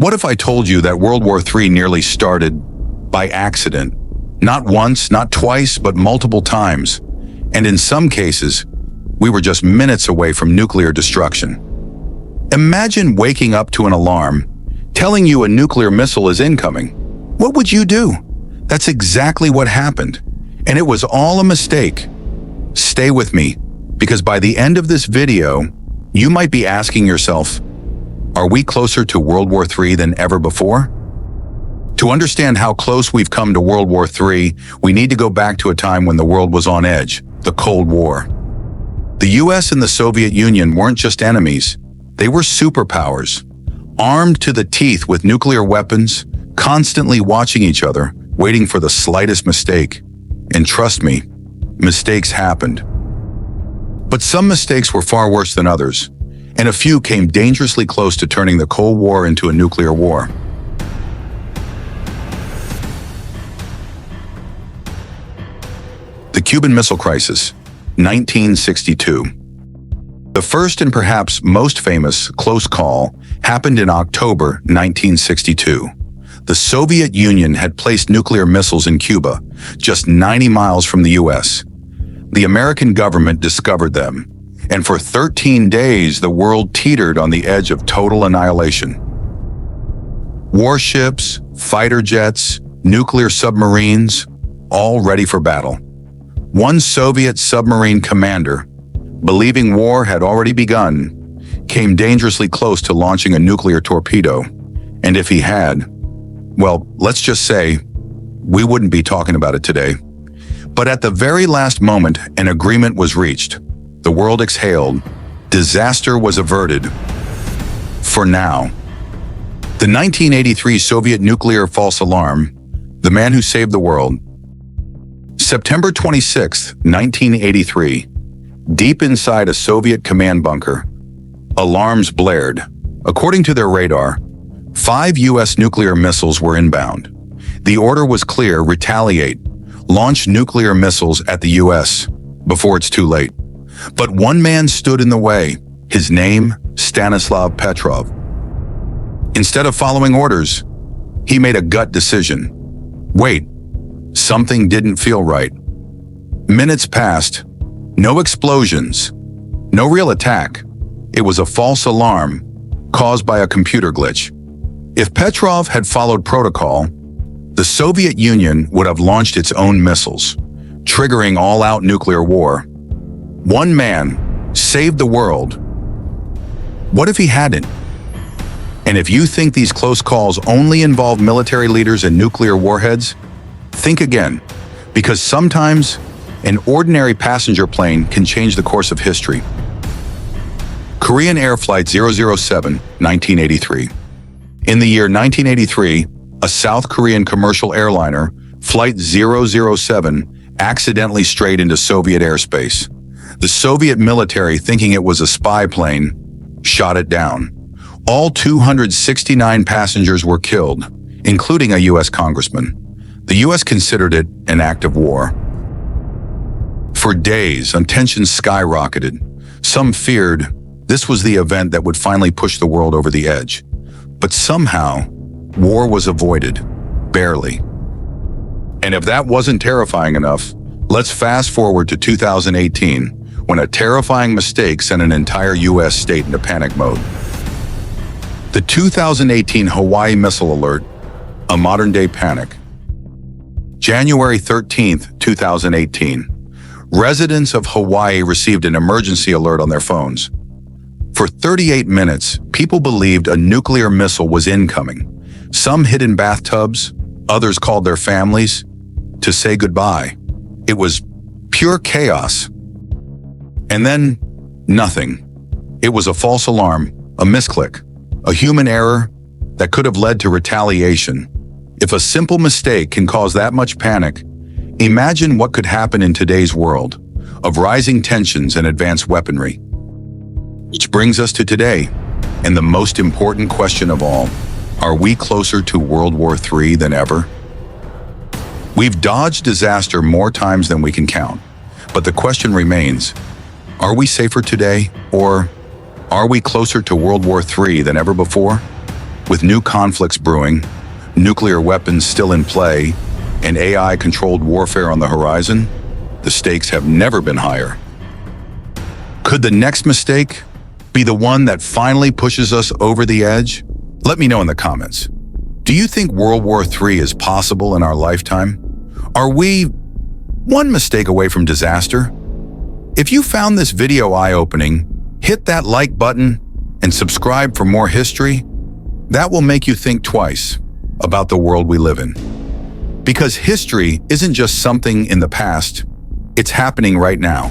What if I told you that World War III nearly started by accident? Not once, not twice, but multiple times. And in some cases, we were just minutes away from nuclear destruction. Imagine waking up to an alarm telling you a nuclear missile is incoming. What would you do? That's exactly what happened. And it was all a mistake. Stay with me, because by the end of this video, you might be asking yourself, are we closer to World War III than ever before? To understand how close we've come to World War III, we need to go back to a time when the world was on edge, the Cold War. The US and the Soviet Union weren't just enemies, they were superpowers, armed to the teeth with nuclear weapons, constantly watching each other, waiting for the slightest mistake. And trust me, mistakes happened. But some mistakes were far worse than others, and a few came dangerously close to turning the Cold War into a nuclear war. The Cuban Missile Crisis, 1962. The first and perhaps most famous close call happened in October 1962. The Soviet Union had placed nuclear missiles in Cuba, just 90 miles from the US. The American government discovered them, and for 13 days the world teetered on the edge of total annihilation. Warships, fighter jets, nuclear submarines, all ready for battle. One Soviet submarine commander, believing war had already begun, came dangerously close to launching a nuclear torpedo. And if he had, well, let's just say, we wouldn't be talking about it today. But at the very last moment, an agreement was reached. The world exhaled. Disaster was averted. For now. The 1983 Soviet nuclear false alarm, the man who saved the world. September 26, 1983. Deep inside a Soviet command bunker, alarms blared. According to their radar, 5 US nuclear missiles were inbound. The order was clear: retaliate. Launch nuclear missiles at the US before it's too late. But one man stood in the way. His name, Stanislav Petrov. Instead of following orders, he made a gut decision. Wait, something didn't feel right. Minutes passed. No explosions. No real attack. It was a false alarm caused by a computer glitch. If Petrov had followed protocol, the Soviet Union would have launched its own missiles, triggering all-out nuclear war. One man saved the world. What if he hadn't? And if you think these close calls only involve military leaders and nuclear warheads, think again, because sometimes an ordinary passenger plane can change the course of history. Korean Air Flight 007, 1983. In the year 1983, a South Korean commercial airliner, Flight 007, accidentally strayed into Soviet airspace. The Soviet military, thinking it was a spy plane, shot it down. All 269 passengers were killed, including a US congressman. The US considered it an act of war. For days, tensions skyrocketed. Some feared this was the event that would finally push the world over the edge. But somehow, war was avoided, barely. And if that wasn't terrifying enough, let's fast forward to 2018, when a terrifying mistake sent an entire US state into panic mode. The 2018 Hawaii missile alert, a modern-day panic. January 13th, 2018. Residents of Hawaii received an emergency alert on their phones. For 38 minutes, people believed a nuclear missile was incoming. Some hid in bathtubs, others called their families to say goodbye. It was pure chaos. And then, nothing. It was a false alarm, a misclick, a human error that could have led to retaliation. If a simple mistake can cause that much panic, imagine what could happen in today's world of rising tensions and advanced weaponry. Which brings us to today, and the most important question of all. Are we closer to World War III than ever? We've dodged disaster more times than we can count, but the question remains, are we safer today, or are we closer to World War III than ever before? With new conflicts brewing, nuclear weapons still in play, and AI-controlled warfare on the horizon, the stakes have never been higher. Could the next mistake be the one that finally pushes us over the edge? Let me know in the comments. Do you think World War III is possible in our lifetime? Are we one mistake away from disaster? If you found this video eye-opening, hit that like button and subscribe for more history. That will make you think twice about the world we live in. Because history isn't just something in the past, it's happening right now.